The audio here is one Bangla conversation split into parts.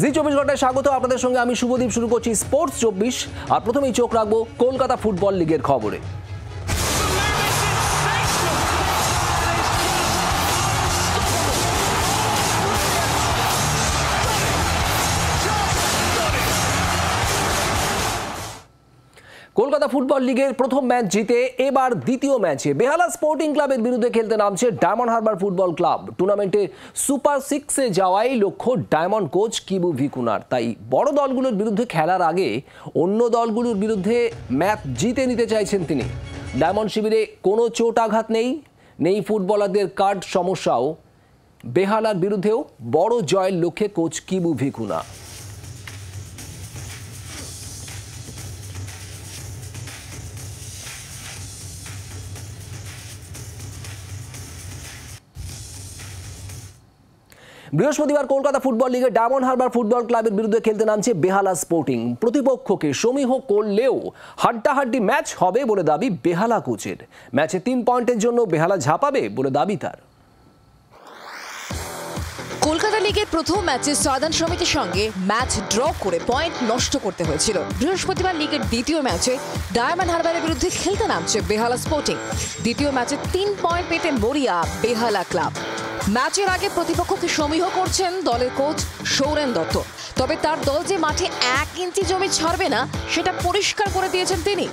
জি 24 ঘন্টায় স্বাগত আপনাদের সঙ্গে আমি শুভদীপ। শুরু করছি স্পোর্টস 24 আর প্রথমেই চোখ রাখবো কলকাতা ফুটবল লিগের খবরে। কলকাতা ফুটবল লিগের প্রথম ম্যাচ জিতে এবার দ্বিতীয় ম্যাচে বেহালা স্পোর্টিং ক্লাবের বিরুদ্ধে খেলতে নামছে ডায়মন্ড হারবার ফুটবল ক্লাব। টুর্নামেন্টে সুপার 6-এ যাওয়াই লক্ষ্য ডায়মন্ড কোচ কিবু ভিকুনার। তাই বড় দলগুলোর বিরুদ্ধে খেলার আগে অন্য দলগুলোর বিরুদ্ধে ম্যাচ জিতে নিতে চাইছেন তিনি। ডায়মন্ড শিবিরে কোনো চোট আঘাত নেই ফুটবলারদের কার্ড সমস্যাও। বেহালার বিরুদ্ধেও বড় জয়ের লক্ষ্যে কোচ কিবু ভিকুনা। বৃহস্পতিবার কলকাতা ফুটবল লিগে ডায়মন্ড হারবার ফুটবল ক্লাবের বিরুদ্ধে খেলতে নামছে বেহালা স্পোর্টিং। প্রতিপক্ষকে সমীহ করলেও হাড্ডাহাড্ডি ম্যাচ হবে বলে দাবি বেহালা কোচের। ম্যাচে 3 পয়েন্টের জন্য বেহালা ঝাঁপাবে বলে দাবি তার। কলকাতা লিগের প্রথম ম্যাচে সাদার্ন সমিতির সঙ্গে ম্যাচ ড্র করে পয়েন্ট নষ্ট করতে হয়েছিল। বৃহস্পতিবার লিগের দ্বিতীয় ম্যাচে ডায়মন্ড হারবারের বিরুদ্ধে খেলতে নামছে বেহালা স্পোর্টিং। দ্বিতীয় ম্যাচে 3 পয়েন্ট পেতে মরিয়া বেহালা ক্লাব। ম্যাচের আগে প্রতিপক্ষকে সমীহ করছেন দলের কোচ সৌরেন দত্ত। তবে তার দল যে মাঠে 1 ইঞ্চি জমি ছাড়বে না সেটা পরিষ্কার করে দিয়েছেন তিনি।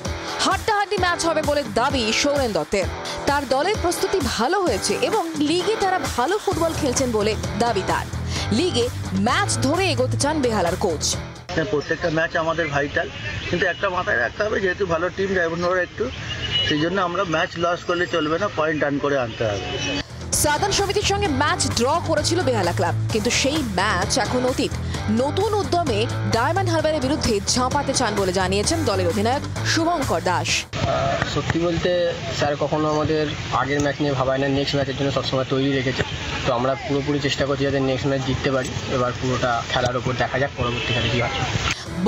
হাড্ডাহাড্ডি ম্যাচ হবে বলে দাবি সৌরেন দত্তের। তার দলের প্রস্তুতি ভালো হয়েছে এবং লিগে তারা ভালো ফুটবল খেলছেন বলে দাবি তার। লিগে ম্যাচ ধরে এগোতে চান বেহালার কোচ। প্রত্যেকটা ম্যাচ আমাদের ভাইটাল, কিন্তু একটা মাথায় রাখতে হবে যেহেতু ভালো টিম ডায়মন্ড একটু, সেই জন্য আমরা ম্যাচ লস করলে চলবে না, পয়েন্ট রান করে আনতে হবে। সাদার্ন সমিতির সঙ্গে ম্যাচ ড্র করেছিল বেহালা ক্লাব, কিন্তু সেই ম্যাচ এখন অতীত। নতুন উদ্যমে ডায়মন্ড হারবারের বিরুদ্ধে ঝাঁপাতে চান বলে জানিয়েছেন দলের অধিনায়ক শুভঙ্কর দাস। সত্যি বলতে স্যার কখনো আমাদের আগের ম্যাচ নিয়ে ভাবায় না, নেক্সট ম্যাচের জন্য সবসময় তৈরি রেখেছে। তো আমরা পুরোপুরি চেষ্টা করছি যাতে নেক্সট ম্যাচ জিততে পারি। এবার পুরোটা খেলার ওপর দেখা যাক পরবর্তীকালে কী হয়।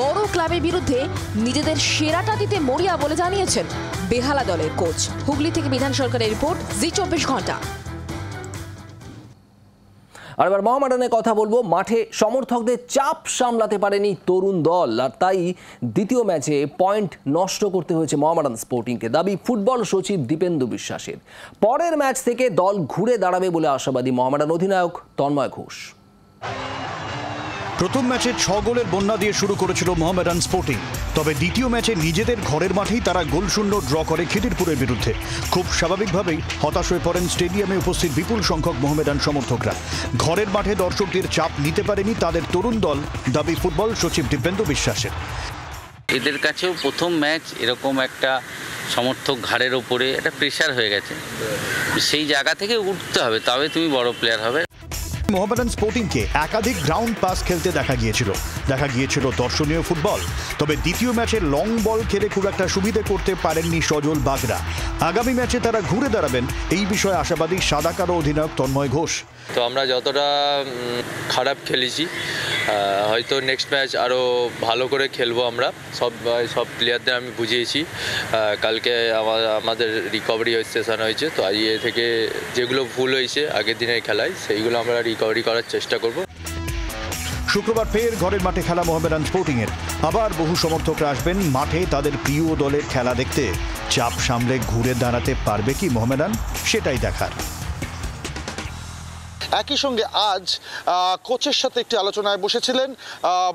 বড় ক্লাবের বিরুদ্ধে নিজেদের সেরাটা দিতে মরিয়া বলে জানিয়েছেন বেহালা দলের কোচ। হুগলি থেকে বিধান সরকারের রিপোর্ট, জি 24 ঘন্টা। আর এবার মোহামেডানের কথা বলবো। মাঠে সমর্থকদের চাপ সামলাতে পারেনি তরুণ দল, আর তাই দ্বিতীয় ম্যাচে পয়েন্ট নষ্ট করতে হয়েছে মোহামেডান স্পোর্টিংকে। দাবি ফুটবল সচিব দীপেন্দু বিশ্বাসের। পরের ম্যাচ থেকে দল ঘুরে দাঁড়াবে বলে আশাবাদী মোহামেডান অধিনায়ক তন্ময় ঘোষ। প্রথম ম্যাচে 6 গোলের বন্যা দিয়ে শুরু করেছিল মোহামেডান স্পোর্টিং। তবে দ্বিতীয় ম্যাচে নিজেদের ঘরের মাঠেই তারা গোলশূন্য ড্র করে খিদিরপুরের বিরুদ্ধে। খুব স্বাভাবিকভাবেই হতাশ হয়ে পড়েন স্টেডিয়ামে উপস্থিত বিপুল সংখ্যক মোহামেডান সমর্থকরা। ঘরের মাঠে দর্শকদের চাপ নিতে পারেনি তাদের তরুণ দল, দাবি ফুটবল সচিব দীপেন্দু বিশ্বাসের। এদের কাছেও প্রথম ম্যাচ, এরকম একটা সমর্থক ঘাড়ের ওপরে একটা প্রেশার হয়ে গেছে। সেই জায়গা থেকে উঠতে হবে, তবে তুমি বড় প্লেয়ার হবে। মোহামেডান স্পোর্টিংকে একাধিক গ্রাউন্ড পাস খেলতে দেখা গিয়েছিল দর্শনীয় ফুটবল। তবে দ্বিতীয় ম্যাচে লং বল খেলে খুব একটা সুবিধে করতে পারেননি সজল বাগরা। আগামী ম্যাচে তারা ঘুরে দাঁড়াবেন এই বিষয়ে আশাবাদী সাদা কালো অধিনায়ক তন্ময় ঘোষ। তো আমরা যতটা খারাপ খেলেছি, হয়তো নেক্সট ম্যাচ আরও ভালো করে খেলবো। আমরা সব প্লেয়ারদের আমি বুঝিয়েছি। কালকে আমাদের রিকভারি সেশন হয়েছে, তো আজ থেকে যেগুলো ভুল হয়েছে আগের দিনের খেলায় সেইগুলো আমরা রিকভারি করার চেষ্টা করব। শুক্রবার ফের ঘরের মাঠে খেলা মোহামেডান স্পোর্টিংয়ের। আবার বহু সমর্থকরা আসবেন মাঠে তাদের প্রিয় দলের খেলা দেখতে। চাপ সামলে ঘুরে দাঁড়াতে পারবে কি মোহামেডান, সেটাই দেখার। একই সঙ্গে আজ কোচের সাথে একটি আলোচনায় বসেছিলেন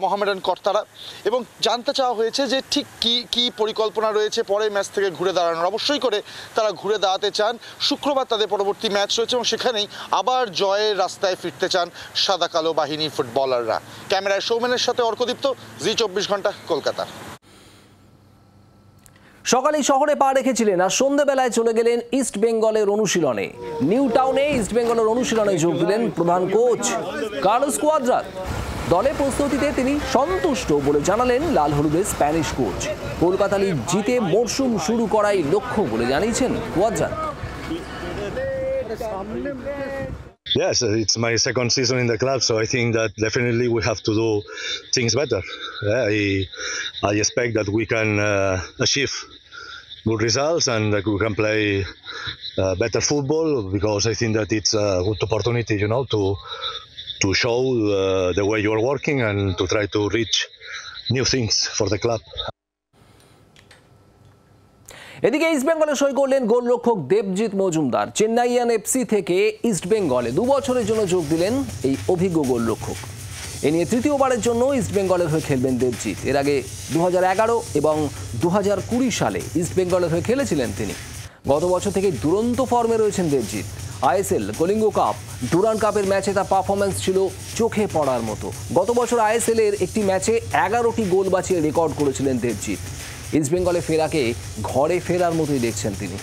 মোহামেডান কর্তারা এবং জানতে চাওয়া হয়েছে যে ঠিক কি পরিকল্পনা রয়েছে পরের ম্যাচ থেকে ঘুরে দাঁড়ানোর। অবশ্যই করে তারা ঘুরে দাঁড়াতে চান। শুক্রবার তাদের পরবর্তী ম্যাচ রয়েছে এবং সেখানেই আবার জয়ের রাস্তায় ফিরতে চান সাদা কালো বাহিনী ফুটবলাররা। ক্যামেরায় সৌমেনের সাথে অর্কদীপ্ত, জি 24 ঘন্টা, কলকাতা। সকালেই শহরে পা রেখেছিলেন আর সন্ধ্যেবেলায় চলে গেলেন ইস্ট বেঙ্গলের অনুশীলনে। নিউ টাউনে ইস্ট বেঙ্গলের অনুশীলনে যোগ দিলেন প্রধান কোচ কার্লোস কুয়াদ্রাত। দলের প্রস্তুতিতে তিনি সন্তুষ্ট বলে জানালেন লাল হলুদের স্প্যানিশ কোচ। কলকাতা লিগ জিতে মরশুম শুরু করাই লক্ষ্য বলে জানিয়েছেন Cuadrat. Yes, it's my second season in the club, so I think that definitely we have to do things better. I expect that we can achieve good results and that we can play better football, because I think that it's a good opportunity, to to show the way you are working and to try to reach new things for the club. এদিকে ইস্টবেঙ্গলে সই করলেন গোলরক্ষক দেবজিৎ মজুমদার। চেন্নাইয়ান এফসি থেকে ইস্টবেঙ্গলে 2 বছরের জন্য যোগ দিলেন এই অভিজ্ঞ গোলরক্ষক। এ নিয়ে তৃতীয়বারের জন্য ইস্টবেঙ্গলের হয়ে খেলবেন দেবজিৎ। এর আগে 2011 এবং 2020 সালে ইস্টবেঙ্গলের হয়ে খেলেছিলেন তিনি। গত বছর থেকে দুরন্ত ফর্মে রয়েছেন Debjit. ISL, Kalinga cup, Durand কাপের ম্যাচে তার পারফরমেন্স ছিল চোখে পড়ার মতো। গত বছর আইএসএল এর একটি ম্যাচে 11টি গোল বাঁচিয়ে রেকর্ড করেছিলেন দেবজিৎ। ইস্টবেঙ্গলে ফেরাকে ঘরে ফেরার মতোই দেখছেন তিনি।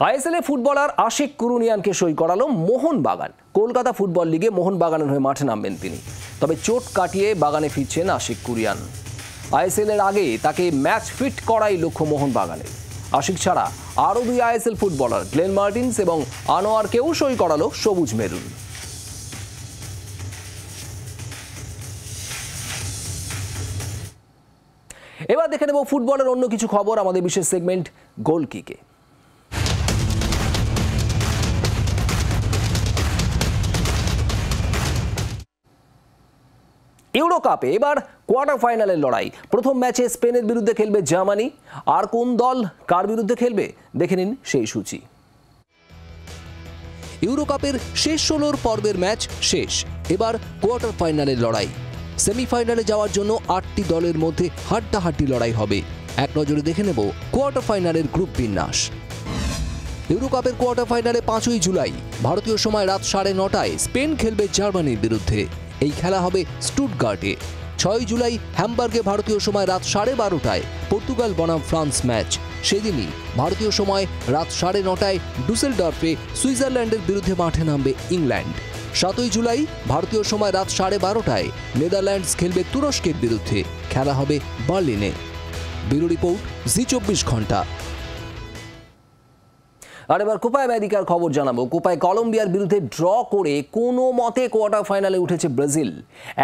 আইএসএল এ ফুটবলার আশিক কুরুনিয়ানকে সই করালো মোহনবাগান। কলকাতা ফুটবল লিগে মোহনবাগানের হয়ে মাঠে নামবেন তিনি। তবে চোট কাটিয়ে বাগানে ফিরছেন আশিক কুরিয়ান। আইএসএল এর আগে তাকে ম্যাচ ফিট করাই লক্ষ্য মোহনবাগানের। আশিক ছাড়া আরও 2 আইএসএল ফুটবলার গ্লেন মার্টিন্স এবং আনোয়ারকেও সই করালো সবুজ মেরুন। এবার দেখে নেব ফুটবলের অন্য কিছু খবর আমাদের বিশেষ সেগমেন্ট গোল কিকে। ইউরো কাপে এবার কোয়ার্টার ফাইনালের লড়াই। প্রথম ম্যাচে স্পেনের বিরুদ্ধে খেলবে জার্মানি। আর কোন দল কার বিরুদ্ধে খেলবে দেখে নিন সেই সূচি। ইউরো কাপের শেষ 16 পর্বের ম্যাচ শেষ। এবার কোয়ার্টার ফাইনালের লড়াই। সেমিফাইনালে যাওয়ার জন্য 8টি দলের মধ্যে হাড্ডাহাড্ডি লড়াই হবে। এক নজরে দেখে নেব কোয়ার্টার ফাইনালের গ্রুপ বিন্যাস। ইউরো কাপের কোয়ার্টার ফাইনালে 5ই জুলাই ভারতীয় সময় রাত 9:30টায় স্পেন খেলবে জার্মানির বিরুদ্ধে। এই খেলা হবে স্টুটগার্টে। 6ই জুলাই হ্যামবার্গে ভারতীয় সময় রাত 12:30টায় পর্তুগাল বনাম ফ্রান্স ম্যাচ। সেদিনই ভারতীয় সময় রাত 9:30টায় ডুসেলডর্ফে সুইজারল্যান্ডের বিরুদ্ধে মাঠে নামবে ইংল্যান্ড। 7ই জুলাই ভারতীয় সময় রাত 12:30টায় নেদারল্যান্ডস খেলবে তুরস্কের বিরুদ্ধে। খেলা হবে বার্লিনে। ব্যুরো রিপোর্ট জি 24 ঘন্টা। আর এবার কোপা আমেরিকার খবর জানাবো। কোপায় কলম্বিয়ার বিরুদ্ধে ড্র করে কোনো মতে কোয়ার্টার ফাইনালে উঠেছে ব্রাজিল।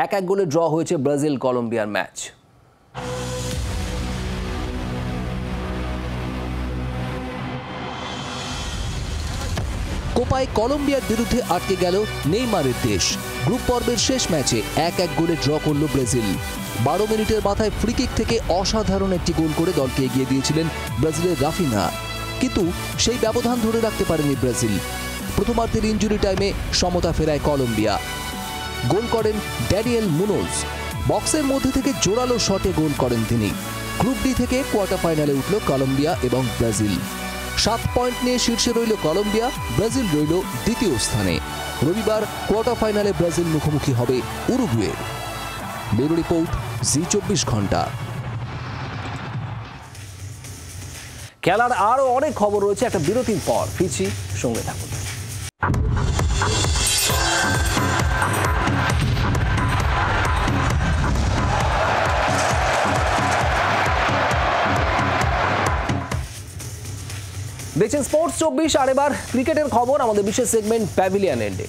1-1 গোলে ড্র হয়েছে ব্রাজিল কলম্বিয়ার ম্যাচ। কোপায় কলম্বিয়ার বিরুদ্ধে আটকে গেল নেইমারের দেশ। গ্রুপ পর্বের শেষ ম্যাচে 1-1 গোলে ড্র করল ব্রাজিল। 12 মিনিটের মাথায় ফ্রিকিক থেকে অসাধারণ একটি গোল করে দলকে এগিয়ে দিয়েছিলেন ব্রাজিলের রাফিনা। কিন্তু সেই ব্যবধান ধরে রাখতে পারেনি ব্রাজিল। প্রথমার্ধের ইনজুরি টাইমে সমতা ফেরায় কলম্বিয়া। গোল করেন ড্যানিয়েল মুনোজ। বক্সের মধ্যে থেকে জোরালো শটে গোল করেন তিনি। গ্রুপ ডি থেকে কোয়ার্টার ফাইনালে উঠল কলম্বিয়া এবং ব্রাজিল। 7 পয়েন্ট নিয়ে শীর্ষে রইল কলম্বিয়া, ব্রাজিল রইল দ্বিতীয় স্থানে। রবিবার কোয়ার্টার ফাইনালে ব্রাজিল মুখোমুখি হবে উরুগুয়ের। ব্যুরো রিপোর্ট জি 24 ঘন্টা। খেলার আরও অনেক খবর রয়েছে একটা বিরতির পর। ফিরছি, সঙ্গে থাকুন। দেখছেন স্পোর্টস 24। আর এবার ক্রিকেটের খবর আমাদের বিশেষ সেগমেন্ট প্যাভিলিয়ন এন্ডে।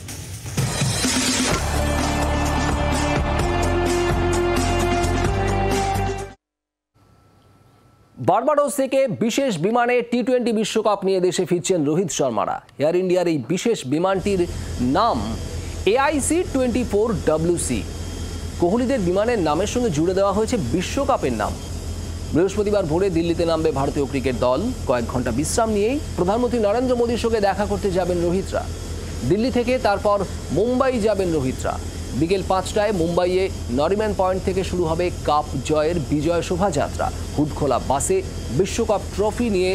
বার্বাডোস থেকে বিশেষ বিমানে টি-20 বিশ্বকাপ নিয়ে দেশে ফিরছেন রোহিত শর্মারা। এয়ার ইন্ডিয়ার এই বিশেষ বিমানটির নাম AIC-24WC। কোহলিদের বিমানের নামের সঙ্গে জুড়ে দেওয়া হয়েছে বিশ্বকাপের নাম। বৃহস্পতিবার ভোরে দিল্লিতে নামবে ভারতীয় ক্রিকেট দল। কয়েক ঘন্টা বিশ্রাম নিয়েই প্রধানমন্ত্রী নরেন্দ্র মোদীর সঙ্গে দেখা করতে যাবেন রোহিতরা। দিল্লি থেকে তারপর মুম্বাই যাবেন রোহিতরা। বিকেল 5টায় মুম্বাইয়ে নরিম্যান পয়েন্ট থেকে শুরু হবে কাপ জয়ের বিজয় শোভাযাত্রা। হুডখোলা বাসে বিশ্বকাপ ট্রফি নিয়ে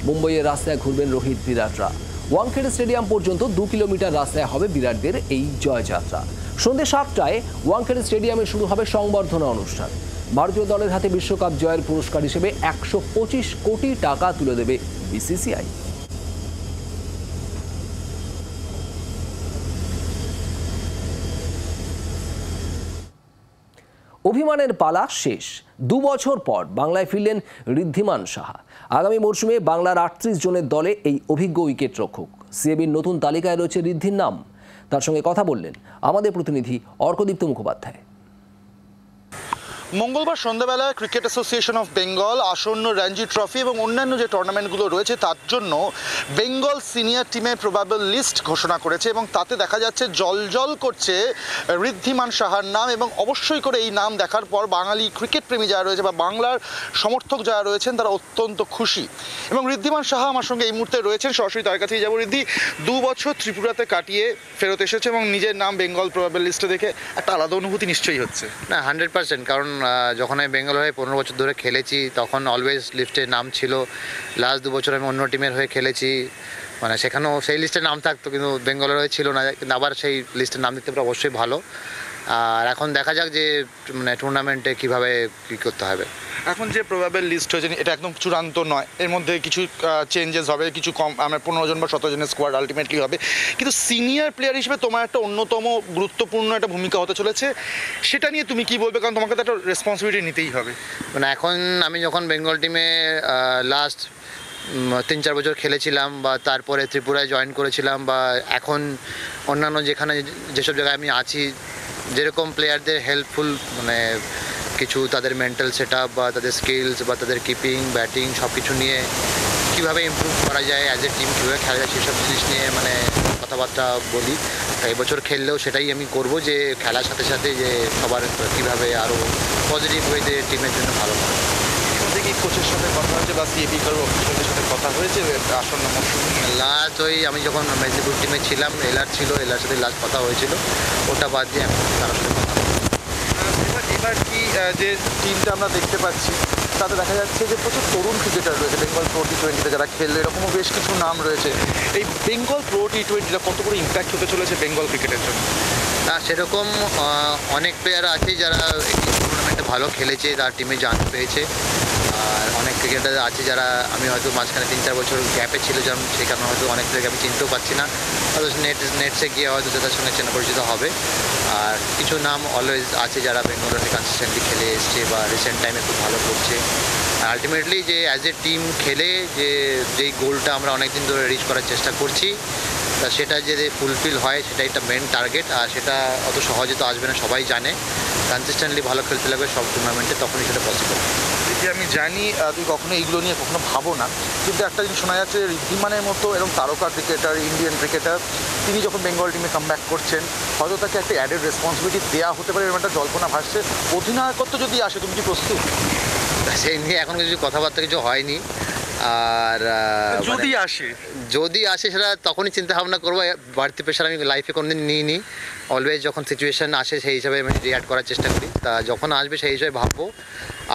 মুম্বাইয়ের রাস্তায় ঘুরবেন রোহিত বিরাটরা। ওয়াংখেড়ে স্টেডিয়াম পর্যন্ত 2 কিলোমিটার রাস্তায় হবে বিরাটদের এই জয়যাত্রা। সন্ধ্যে 7টায় ওয়াংখেড়ে স্টেডিয়ামে শুরু হবে সংবর্ধনা অনুষ্ঠান। ভারতীয় দলের হাতে বিশ্বকাপ জয়ের পুরস্কার হিসেবে 125 কোটি টাকা তুলে দেবে বিসিসিআই। অভিমানের পালা শেষ। 2 বছর পর বাংলায় ফিরলেন ঋদ্ধিমান সাহা। আগামী মরশুমে বাংলার 38 জনের দলে এই অভিজ্ঞ উইকেট রক্ষক। সিএবির নতুন তালিকায় রয়েছে ঋদ্ধির নাম। তার সঙ্গে কথা বললেন আমাদের প্রতিনিধি অর্কদীপ্ত মুখোপাধ্যায়। মঙ্গলবার সন্ধ্যাবেলায় ক্রিকেট অ্যাসোসিয়েশন অফ বেঙ্গল আসন্ন রঞ্জি ট্রফি এবং অন্যান্য যে টুর্নামেন্টগুলো রয়েছে তার জন্য বেঙ্গল সিনিয়র টিমের প্রবাবল লিস্ট ঘোষণা করেছে এবং তাতে দেখা যাচ্ছে জলজল করছে ঋদ্ধিমান সাহার নাম। এবং অবশ্যই করে এই নাম দেখার পর বাঙালি ক্রিকেট প্রেমী যারা রয়েছে বা বাংলার সমর্থক যারা রয়েছেন তারা অত্যন্ত খুশি। এবং ঋদ্ধিমান সাহা আমার সঙ্গে এই মুহূর্তে রয়েছেন, সরাসরি তার কাছেই যাবো। ঋদ্ধি, 2 বছর ত্রিপুরাতে কাটিয়ে ফেরত এসেছে এবং নিজের নাম বেঙ্গল প্রবাবল লিস্টে দেখে একটা আলাদা অনুভূতি নিশ্চয়ই হচ্ছে। না, 100%, কারণ যখন আমি বেঙ্গল হয়ে 15 বছর ধরে খেলেছি তখন অলওয়েজ লিস্টে নাম ছিল। লাস্ট 2 বছর আমি অন্য টিমের হয়ে খেলেছি, মানে সেখানেও সেই লিস্টে নাম থাকতো কিন্তু বেঙ্গলের হয়ে ছিল না, কিন্তু আবার সেই লিস্টে নাম দিতে পারে অবশ্যই ভালো। আর এখন দেখা যাক যে মানে টুর্নামেন্টে কীভাবে কী করতে হবে। এখন যে প্রবাবল লিস্ট হয়েছে এটা একদম চূড়ান্ত নয়, এর মধ্যে কিছু চেঞ্জেস হবে, কিছু কম, আমার 15 জন বা 17 জনের স্কোয়াড আলটিমেটলি হবে। কিন্তু সিনিয়র প্লেয়ার হিসেবে তোমার একটা অন্যতম গুরুত্বপূর্ণ একটা ভূমিকা হতে চলেছে, সেটা নিয়ে তুমি কি বলবে? কারণ তোমাকে তো একটা রেসপন্সিবিলিটি নিতেই হবে। মানে এখন আমি যখন বেঙ্গল টিমে লাস্ট 3-4 বছর খেলেছিলাম বা তারপরে ত্রিপুরায় জয়েন করেছিলাম বা এখন অন্যান্য যেখানে যেসব জায়গায় আমি আছি, যেরকম প্লেয়ারদের হেল্পফুল মানে কিছু তাদের মেন্টাল সেট আপ বা তাদের স্কিলস বা তাদের কিপিং ব্যাটিং সব কিছু নিয়ে কীভাবে ইমপ্রুভ করা যায়, অ্যাজ এ টিম কীভাবে খেলা যায় সেসব জিনিস নিয়ে মানে কথাবার্তা বলি। এবছর খেললেও সেটাই আমি করব, যে খেলার সাথে সাথে যে সবার কীভাবে আরও পজিটিভ ওয়েতে টিমের জন্য ভালো করে। কি কোচের সাথে কথা হয়েছে বা সিএবি কারো অফিসারদের সাথে কথা হয়েছে আসন্ন মৌসুম? লাস্ট ওই আমি যখন মেদিনীপুর টিমে ছিলাম, এলার ছিল, এলার সাথে লাস্ট কথা হয়েছিল, ওটা বাদ দিয়ে আমি কারোর সাথে কথা এবার কি যে টিমটা আমরা দেখতে পাচ্ছি তাতে দেখা যাচ্ছে যে প্রচুর তরুণ ক্রিকেটার রয়েছে বেঙ্গল প্রো টি20তে যারা খেললো, এরকমও বেশ কিছু নাম রয়েছে। এই বেঙ্গল প্রো টি20টা কত করে ইম্প্যাক্ট হতে চলেছে বেঙ্গল ক্রিকেটের জন্য? তা সেরকম অনেক প্লেয়ার আছে যারা এই টুর্নামেন্টে ভালো খেলেছে, তার টিমে চান্স পেয়েছে। আর অনেক ক্রিকেটার আছে যারা আমি হয়তো মাঝখানে 3-4 বছর গ্যাপে ছিল, যেমন সেই কারণে হয়তো অনেক প্লেয়ারকে আমি চিনতেও পারছি না, হয়তো নেটসে গিয়ে হয়তো তাদের সঙ্গে চেনা পরিচিত হবে। আর কিছু নাম অলওয়েজ আছে যারা বেঙ্গলের কনসিস্টেন্টলি খেলে এসছে বা রিসেন্ট টাইমে খুব ভালো করছে। আলটিমেটলি যে অ্যাজ এ টিম খেলে যেই গোলটা আমরা অনেক দিন ধরে রিচ করার চেষ্টা করছি, তা সেটা যদি ফুলফিল হয় সেটাই একটা মেন টার্গেট। আর সেটা অত সহজে তো আসবে না, সবাই জানে। কনসিস্টেন্টলি ভালো খেলতে লাগবে সব টুর্নামেন্টে, তখনই সেটা পসিবল। আমি জানি তুই কখনো এইগুলো নিয়ে কখনো ভাবো না, কিন্তু একটা জিনিস শোনা যাচ্ছে ঋদ্ধিমানের মতো এরকম তারকা ক্রিকেটার, ইন্ডিয়ান ক্রিকেটার, তিনি যখন বেঙ্গল টিমে কামব্যাক করছেন হয়তো তাকে একটা অ্যাডেড রেসপন্সিবিলিটি দেওয়া হতে পারে, এরকম একটা জল্পনা ভাসছে। অধিনায়কত্ব যদি আসে তুমি কি প্রস্তুত? সেই নিয়ে এখন কিছু কথাবার্তা কিছু হয়নি। আর যদি আসে সেটা তখনই চিন্তা ভাবনা করবো। বাড়তি প্রেশার আমি লাইফে কোনোদিন নিইনি। অলওয়েজ যখন সিচুয়েশান আসে সেই হিসাবে আমি রিঅ্যাক্ট করার চেষ্টা করি, তা যখন আসবে সেই হিসাবে ভাববো।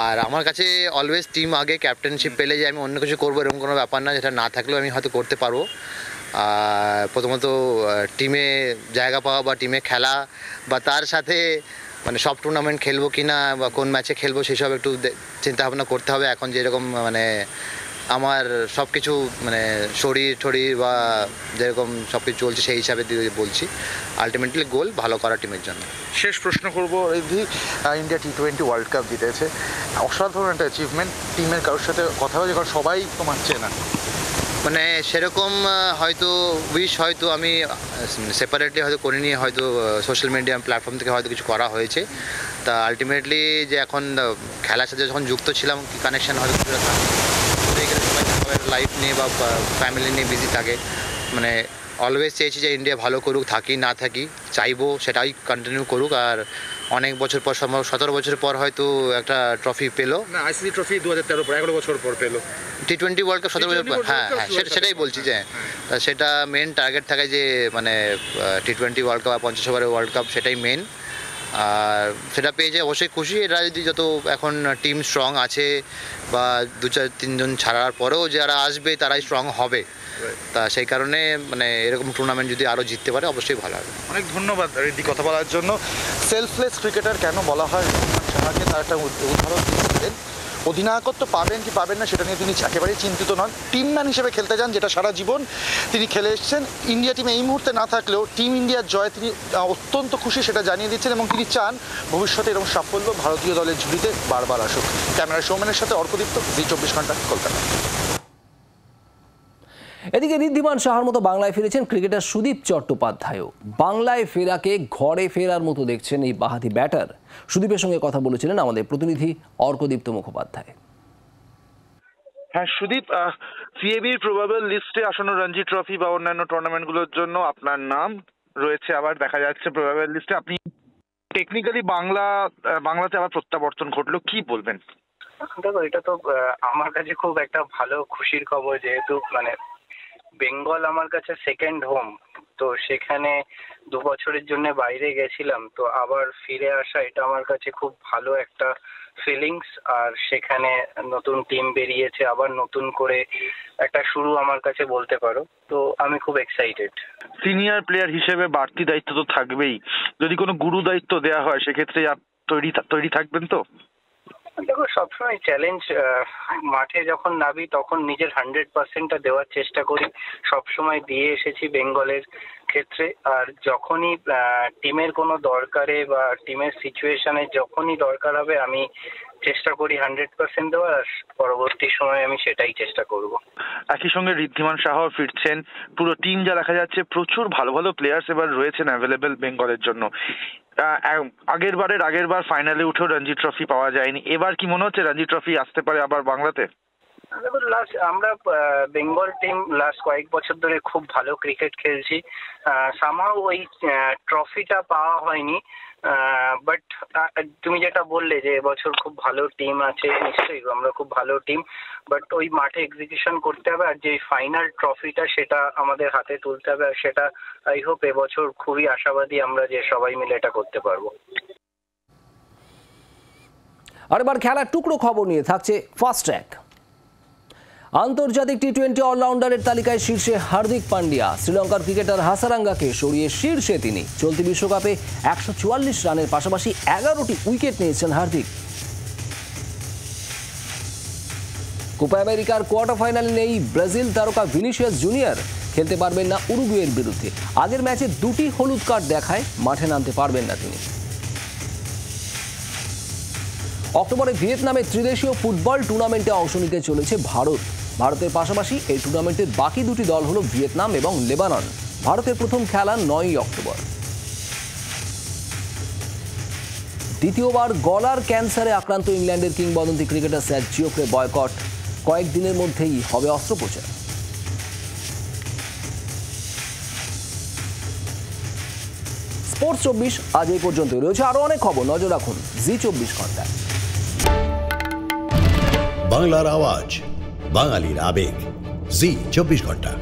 আর আমার কাছে অলওয়েজ টিম আগে, ক্যাপ্টেনশিপ পেলে যে আমি অন্য কিছু করবো এরকম কোনো ব্যাপার না, যেটা না থাকলেও আমি হয়তো করতে পারবো। প্রথমত টিমে জায়গা পাওয়া বা টিমে খেলা বা তার সাথে মানে সব টুর্নামেন্ট খেলবো কি না বা কোন ম্যাচে খেলবো সেসব একটু চিন্তাভাবনা করতে হবে। এখন যেরকম মানে আমার সব কিছু মানে শরীর বা যেরকম সব কিছু চলছে সেই হিসাবে বলছি। আলটিমেটলি গোল ভালো করা টিমের জন্য। শেষ প্রশ্ন করবো, ঋদ্ধি, ইন্ডিয়া টি20 ওয়ার্ল্ড কাপ জিতেছে, অসাধারণ একটা অ্যাচিভমেন্ট। টিমের কারোর সাথে কথা হয়েছে? কারণ সবাই তোমার চেনা, মানে সেরকম হয়তো হয়তো আমি সেপারেটলি হয়তো করিনি, হয়তো সোশ্যাল মিডিয়া প্ল্যাটফর্ম থেকে হয়তো কিছু করা হয়েছে। তা আলটিমেটলি যে এখন খেলার সাথে যখন যুক্ত ছিলাম কানেকশান হয়তো সবাই লাইফ নিয়ে বা ফ্যামিলি নিয়ে বিজি থাকে। মানে অলওয়েজ চেয়েছি যে ইন্ডিয়া ভালো করুক, থাকি না থাকি চাইবো সেটাই কন্টিনিউ করুক। আর অনেক বছর পর, 17 বছর পর হয়তো একটা ট্রফি পেলো, আইসিসি ট্রফি 2013 পর 11 বছর পর পেলো, টি20 ওয়ার্ল্ড কাপ 17 বছর পর। হ্যাঁ, সেটাই বলছি যে সেটা মেন টার্গেট থাকে যে মানে টি20 ওয়ার্ল্ড কাপ বা 50 ওভারের ওয়ার্ল্ড কাপ, সেটাই মেন। আর সেটা পেয়ে যে অবশ্যই খুশি। এরা যদি যত এখন টিম স্ট্রং আছে বা 2-4-3 জন ছাড়ার পরেও যারা আসবে তারাই স্ট্রং হবে, তা সেই কারণে মানে এরকম টুর্নামেন্ট যদি আরও জিততে পারে অবশ্যই ভালো হবে। অনেক ধন্যবাদ ঋদ্ধি কথা বলার জন্য। সেলফলেস ক্রিকেটার কেন বলা হয় সাহাকে তার একটা উদাহরণ দিয়েছিলেন। অধিনায়কত্ব পাবেন কি পাবেন না সেটা নিয়ে তিনি একেবারেই চিন্তিত নন। টিমম্যান হিসেবে খেলতে যান, যেটা সারা জীবন তিনি খেলে এসেছেন। ইন্ডিয়া টিমে এই মুহূর্তে না থাকলেও টিম ইন্ডিয়ার জয় তিনি অত্যন্ত খুশি, সেটা জানিয়ে দিচ্ছেন এবং তিনি চান ভবিষ্যতে এরকম সাফল্য ভারতীয় দলের ঝুলিতে বারবার আসুক। ক্যামেরা সৌমেনের সাথে অর্কদীপ্ত, জি 24 ঘন্টা, কলকাতা। এদিকে ঋদ্ধিমান সাহার মতো বাংলায় ফিরেছেন ক্রিকেটার সুদীপ চট্টোপাধ্যায়ও। বাংলায় ফেরাকে ঘরে ফেরার মতো দেখছেন এই বাঁহাতি ব্যাটার। সুদীপের সঙ্গে কথা বলেছিলেন আমাদের প্রতিনিধি অর্কদীপ্ত মুখোপাধ্যায়। হ্যাঁ সুদীপ, সিএবির প্রবাবল লিস্টে আসন্ন রঞ্জি ট্রফি বা অন্যান্য টুর্নামেন্টগুলোর জন্য আপনার নাম রয়েছে, আবার দেখা যাচ্ছে প্রবাবল লিস্টে। আপনি টেকনিক্যালি বাংলাতে আবার প্রত্যাবর্তন ঘটলো, কি বলবেন? দেখো, এটা তো আমার কাছে খুব একটা ভালো খুশির খবর, যেহেতু বেঙ্গল আমার কাছে সেকেন্ড হোম। তো সেখানে 2 বছরের জন্য বাইরে গেছিলাম, তো আবার ফিরে আসা এটা আমার কাছে খুব ভালো একটা ফিলিংস। আর সেখানে নতুন টিম বেরিয়েছে, আবার নতুন করে একটা শুরু আমার কাছে বলতে পারো। তো আমি খুব এক্সাইটেড। সিনিয়র প্লেয়ার হিসেবে বাড়তি দায়িত্ব তো থাকবেই, যদি কোনো গুরু দায়িত্ব দেওয়া হয় সেক্ষেত্রে তৈরি থাকবেন তো? দেখো, সবসময় চ্যালেঞ্জ। মাঠে যখন নামি তখন নিজের 100%টা দেওয়ার চেষ্টা করি, সবসময় দিয়ে এসেছি বেঙ্গলের ক্ষেত্রে। আর যখনই টিমের কোনো দরকারে বা টিমের সিচুয়েশনে যখনই দরকার হবে আমি চেষ্টা করি 100% দেওয়ার, আর পরবর্তী সময় আমি সেটাই চেষ্টা করব। একই সঙ্গে ঋদ্ধিমান সাহাও ফিরছেন, পুরো টিম যা দেখা যাচ্ছে প্রচুর ভালো ভালো প্লেয়ার্স এবার রয়েছেন অ্যাভেলেবেল বেঙ্গলের জন্য। আগেরবার ফাইনালে উঠেও রঞ্জি ট্রফি পাওয়া যায়নি, এবার কি মনে হচ্ছে রঞ্জি ট্রফি আসতে পারে আবার বাংলাতে? দেখো, আমরা বেঙ্গল টিম লাস্ট কয়েক বছর ধরে খুব ভালো ক্রিকেট খেলছি। সামহাউ ওই ট্রফিটা পাওয়া হয়নি। বাট তুমি যেটা বললে যে এবছর খুব ভালো টিম আছে, নিশ্চয়ই আমরা খুব ভালো টিম, বাট ওই মাঠে এক্সিকিউশন করতে হবে। আর যে ফাইনাল ট্রফিটা সেটা আমাদের হাতে তুলতে হবে, আর সেটা আই হোপ এবছর খুবই আশাবাদী আমরা যে সবাই মিলে এটা করতে পারবো। আর এবার খেলার টুকরো খবর নিয়ে থাকছে ফাস্ট ট্র্যাক। আন্তর্জাতিক টি-20 অলরাউন্ডারের তালিকায় শীর্ষে হার্দিক পান্ডিয়া। শ্রীলঙ্কার ক্রিকেটার হাসারাঙ্গাকে সরিয়ে শীর্ষে তিনি। চলতি বিশ্বকাপে 144 রানের পাশাপাশি 11টি উইকেট নিয়েছেন হার্দিক। কোপা আমেরিকার কোয়ার্টার ফাইনালে নেই ব্রাজিল তারকা ভিনিসিয়াস জুনিয়র। খেলতে পারবেন না উরুগুয়ের বিরুদ্ধে। আগের ম্যাচে 2টি হলুদ কার্ড দেখায় মাঠে নামতে পারবেন না তিনি। অক্টোবরে ভিয়েতনামে ত্রিদেশীয় ফুটবল টুর্নামেন্টে অংশ নিতে চলেছে ভারত। ভারতের পাশাপাশি এই টুর্নামেন্টের বাকি 2টি দল হল ভিয়েতনাম এবং লেবানন। ভারতের প্রথম খেলা 9ই অক্টোবর। দ্বিতীয়বার গলার ক্যান্সারে আক্রান্ত ইংল্যান্ডের কিংবদন্তি ক্রিকেটার সার্জিওকে বয়কট। কয়েকদিনের মধ্যেই হবে অস্ত্রোপচার। স্পোর্টস 24 আজ এই পর্যন্ত। রয়েছে আরো অনেক খবর, নজর রাখুন জি24 ঘন্টায়। বাংলার আওয়াজ, বাঙালির আবেগ, জি24 ঘন্টা।